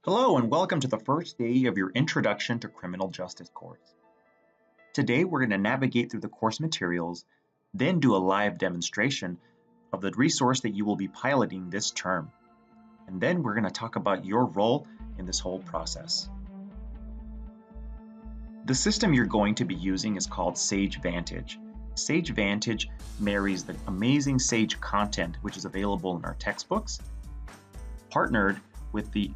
Hello and welcome to the first day of your Introduction to Criminal Justice course. Today we're going to navigate through the course materials, then do a live demonstration of the resource that you will be piloting this term. And then we're going to talk about your role in this whole process. The system you're going to be using is called Sage Vantage. Sage Vantage marries the amazing Sage content which is available in our textbooks, partnered with the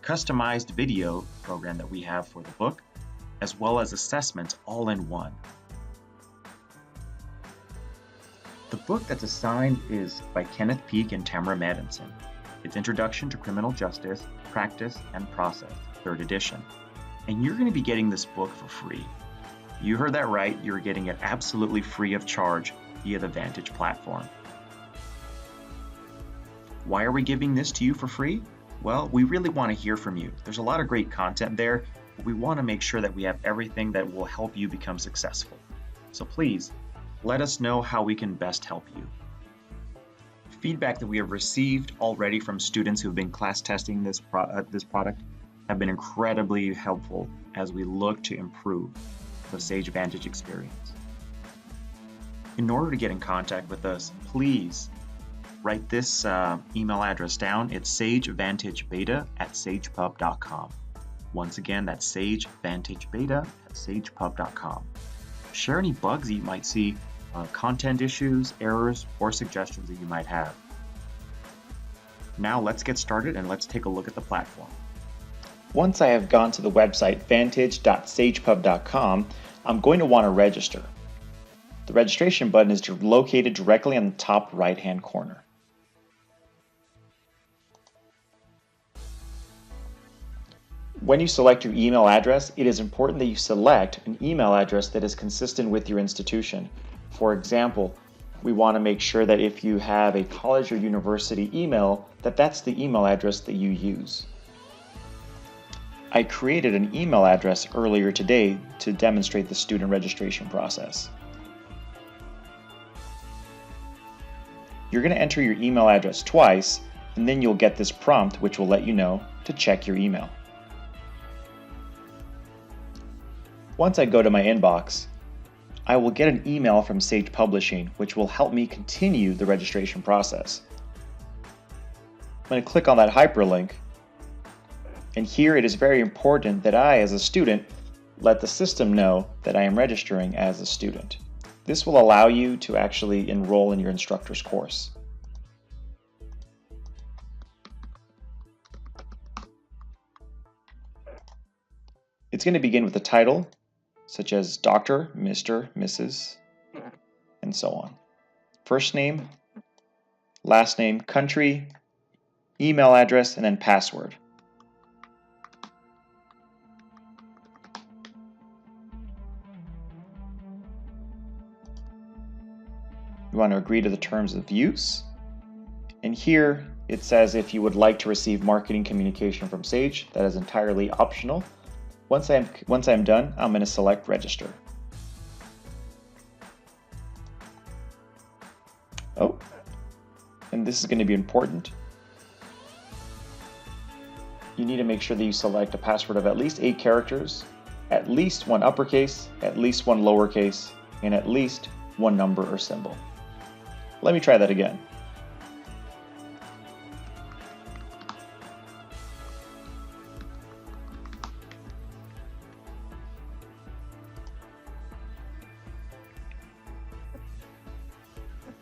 customized video program that we have for the book, as well as assessments all in one. The book that's assigned is by Kenneth Peake and Tamara Madison. It's Introduction to Criminal Justice, Practice and Process, 3rd edition. And you're going to be getting this book for free. You heard that right, you're getting it absolutely free of charge via the Vantage platform. Why are we giving this to you for free? Well, we really want to hear from you. There's a lot of great content there, but we want to make sure that we have everything that will help you become successful. So please, let us know how we can best help you. Feedback that we have received already from students who have been class testing this product have been incredibly helpful as we look to improve the Sage Vantage experience. In order to get in contact with us, please write this email address down. It's sagevantagebeta@sagepub.com. Once again, that's sagevantagebeta@sagepub.com. Share any bugs that you might see, content issues, errors, or suggestions that you might have. Now let's get started and let's take a look at the platform. Once I have gone to the website vantage.sagepub.com, I'm going to want to register. The registration button is located directly on the top right-hand corner. When you select your email address, it is important that you select an email address that is consistent with your institution. For example, we want to make sure that if you have a college or university email, that's the email address that you use. I created an email address earlier today to demonstrate the student registration process. You're going to enter your email address twice, and then you'll get this prompt which will let you know to check your email. Once I go to my inbox, I will get an email from Sage Publishing which will help me continue the registration process. I'm going to click on that hyperlink, and here it is very important that I, as a student, let the system know that I am registering as a student. This will allow you to actually enroll in your instructor's course. It's going to begin with a title, such as Dr., Mr., Mrs., and so on. First name, last name, country, email address, and then password. You want to agree to the terms of use. And here it says if you would like to receive marketing communication from Sage, that is entirely optional. Once I'm done, I'm going to select register. Oh, and this is going to be important. You need to make sure that you select a password of at least 8 characters, at least 1 uppercase, at least 1 lowercase, and at least 1 number or symbol. Let me try that again.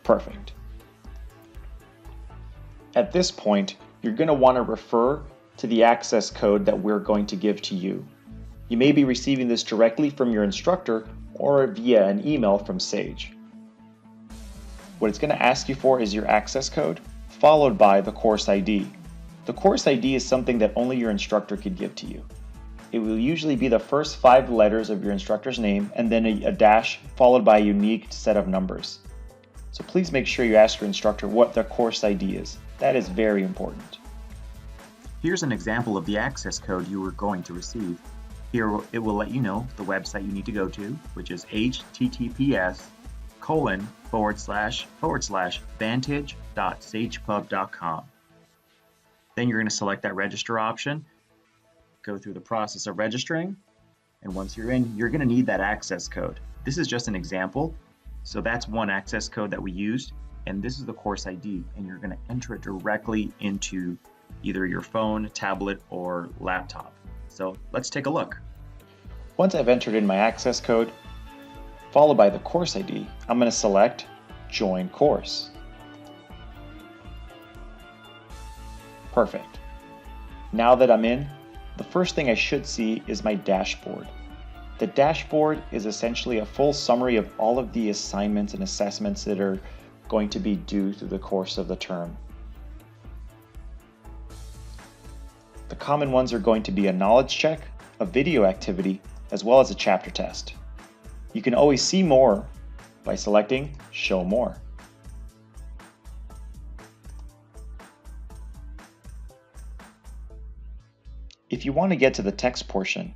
Perfect. At this point, you're going to want to refer to the access code that we're going to give to you. You may be receiving this directly from your instructor or via an email from Sage. What it's going to ask you for is your access code, followed by the course ID. The course ID is something that only your instructor could give to you. It will usually be the first 5 letters of your instructor's name and then a dash followed by a unique set of numbers. So please make sure you ask your instructor what their course ID is. That is very important. Here's an example of the access code you are going to receive. Here it will let you know the website you need to go to, which is https://vantage.sagepub.com. Then you're going to select that register option, go through the process of registering. And once you're in, you're going to need that access code. This is just an example. So that's one access code that we used. And this is the course ID. And you're going to enter it directly into either your phone, tablet, or laptop. So let's take a look. Once I've entered in my access code, followed by the course ID, I'm going to select Join Course. Perfect. Now that I'm in, the first thing I should see is my dashboard. The dashboard is essentially a full summary of all of the assignments and assessments that are going to be due through the course of the term. The common ones are going to be a knowledge check, a video activity, as well as a chapter test. You can always see more by selecting Show More. If you want to get to the text portion,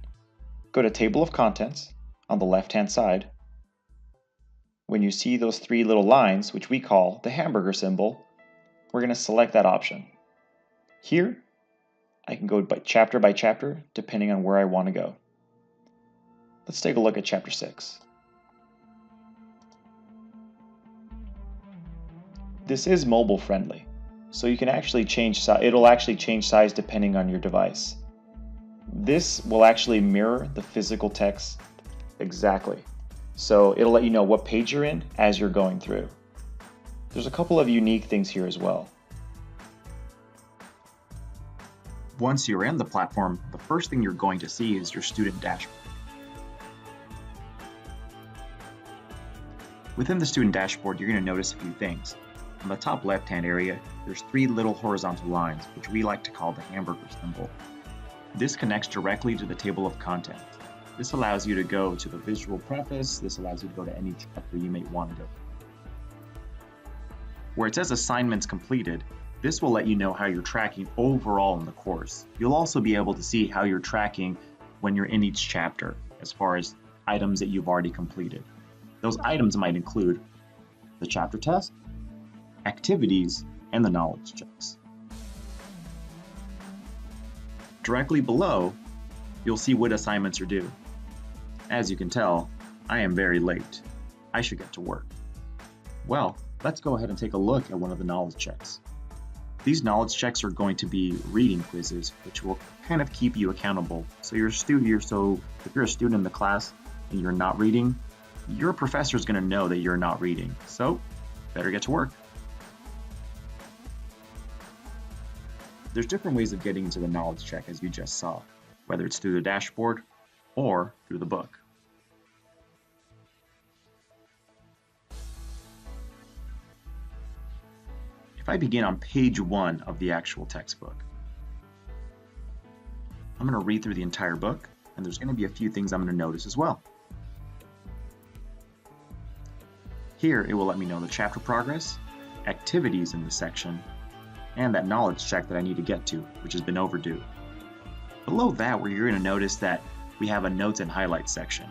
go to Table of Contents on the left-hand side. When you see those three little lines, which we call the hamburger symbol, we're going to select that option. Here, I can go by chapter, depending on where I want to go. Let's take a look at Chapter 6. This is mobile friendly, so you can actually change size. It'll actually change size depending on your device. This will actually mirror the physical text exactly. So it'll let you know what page you're in as you're going through. There's a couple of unique things here as well. Once you're in the platform, the first thing you're going to see is your student dashboard. Within the student dashboard, you're going to notice a few things. On the top left-hand area, there's three little horizontal lines, which we like to call the hamburger symbol. This connects directly to the table of contents. This allows you to go to the visual preface. This allows you to go to any chapter you may want to go. Where it says assignments completed, this will let you know how you're tracking overall in the course. You'll also be able to see how you're tracking when you're in each chapter, as far as items that you've already completed. Those items might include the chapter test, activities, and the knowledge checks. Directly below, you'll see what assignments are due. As you can tell, I am very late. I should get to work. Well, let's go ahead and take a look at one of the knowledge checks. These knowledge checks are going to be reading quizzes, which will kind of keep you accountable. So if you're a student in the class and you're not reading, your professor is going to know that you're not reading. So better get to work. There's different ways of getting into the knowledge check, as you just saw, whether it's through the dashboard or through the book. If I begin on page 1 of the actual textbook, I'm going to read through the entire book, and there's going to be a few things I'm going to notice as well. Here, it will let me know the chapter progress, activities in the section, and that knowledge check that I need to get to, which has been overdue. Below that, you're going to notice that we have a notes and highlights section.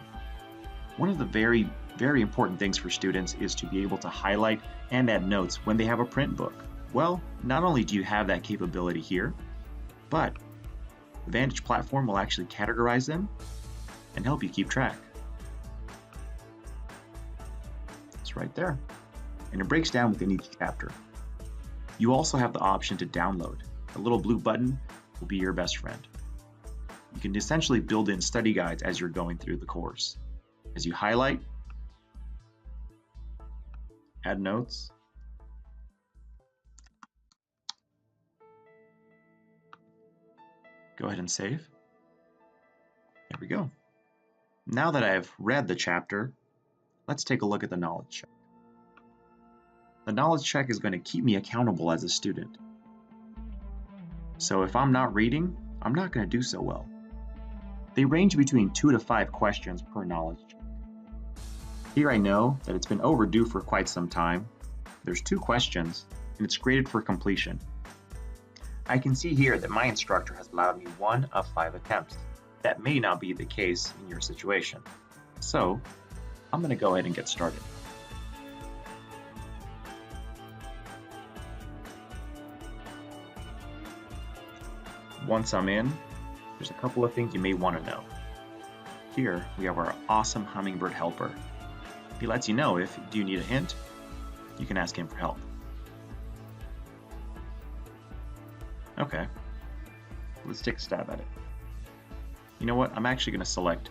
One of the very, very important things for students is to be able to highlight and add notes when they have a print book. Well, not only do you have that capability here, but the Vantage platform will actually categorize them and help you keep track. It's right there, and it breaks down within each chapter. You also have the option to download. The little blue button will be your best friend. You can essentially build in study guides as you're going through the course. As you highlight, add notes, go ahead and save. There we go. Now that I've read the chapter, let's take a look at the knowledge check. The knowledge check is going to keep me accountable as a student. So if I'm not reading, I'm not going to do so well. They range between 2 to 5 questions per knowledge check. Here I know that it's been overdue for quite some time. There's 2 questions, and it's graded for completion. I can see here that my instructor has allowed me 1 of 5 attempts. That may not be the case in your situation. So I'm going to go ahead and get started. Once I'm in, there's a couple of things you may want to know. Here we have our awesome Hummingbird helper. He lets you know if do you need a hint, you can ask him for help. Okay, let's take a stab at it. You know what? I'm actually going to select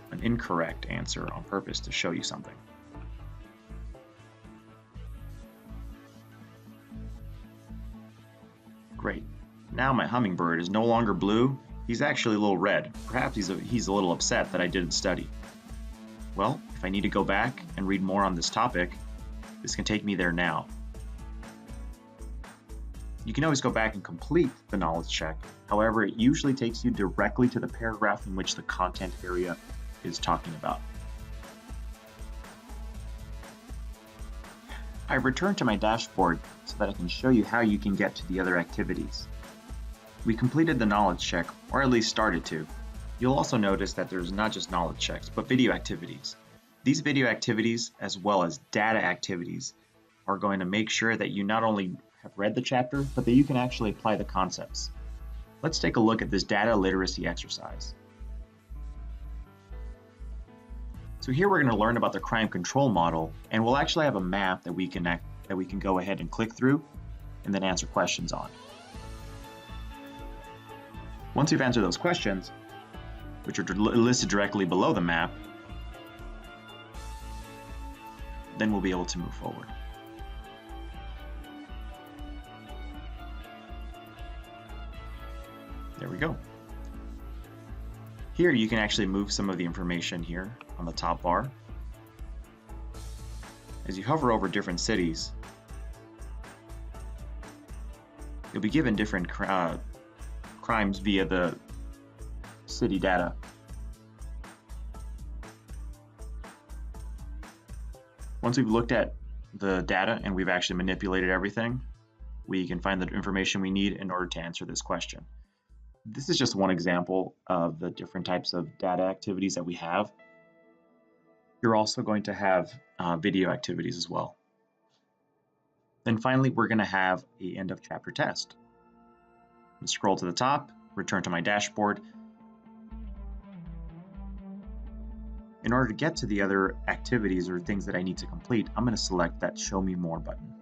an incorrect answer on purpose to show you something. Great. Now my hummingbird is no longer blue, he's actually a little red. Perhaps he's a little upset that I didn't study. Well, if I need to go back and read more on this topic, this can take me there now. You can always go back and complete the knowledge check. However, it usually takes you directly to the paragraph in which the content area is talking about. I return to my dashboard so that I can show you how you can get to the other activities. We completed the knowledge check, or at least started to. You'll also notice that there's not just knowledge checks, but video activities. These video activities, as well as data activities, are going to make sure that you not only have read the chapter, but that you can actually apply the concepts. Let's take a look at this data literacy exercise. So here we're going to learn about the crime control model, and we'll actually have a map that we can go ahead and click through and then answer questions on. Once we've answered those questions, which are listed directly below the map, then we'll be able to move forward. There we go. Here you can actually move some of the information here on the top bar. As you hover over different cities, you'll be given different crimes via the city data. Once we've looked at the data and we've actually manipulated everything, we can find the information we need in order to answer this question. This is just one example of the different types of data activities that we have. You're also going to have video activities as well. Then finally, we're going to have an end of chapter test. And scroll to the top, return to my dashboard. In order to get to the other activities or things that I need to complete, I'm going to select that Show Me More button.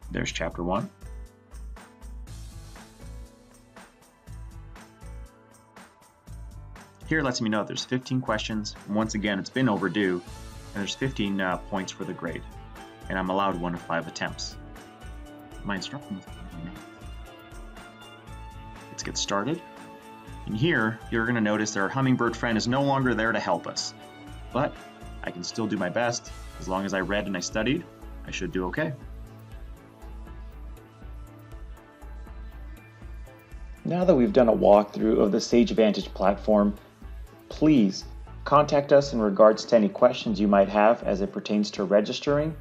There's chapter 1. Here it lets me know that there's 15 questions. And once again, it's been overdue, and there's 15 points for the grade. And I'm allowed 1 of 5 attempts. My instructions. Let's get started. And here, you're going to notice that our hummingbird friend is no longer there to help us. But I can still do my best. As long as I read and I studied, I should do okay. Now that we've done a walkthrough of the Sage Vantage platform, please contact us in regards to any questions you might have as it pertains to registering.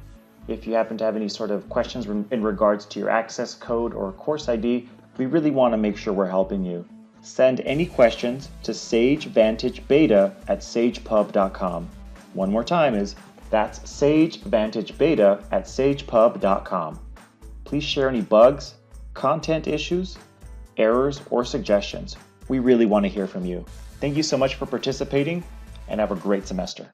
If you happen to have any sort of questions in regards to your access code or course ID, we really want to make sure we're helping you. Send any questions to sagevantagebeta@sagepub.com. One more time that's sagevantagebeta@sagepub.com. Please share any bugs, content issues, errors, or suggestions. We really want to hear from you. Thank you so much for participating, and have a great semester.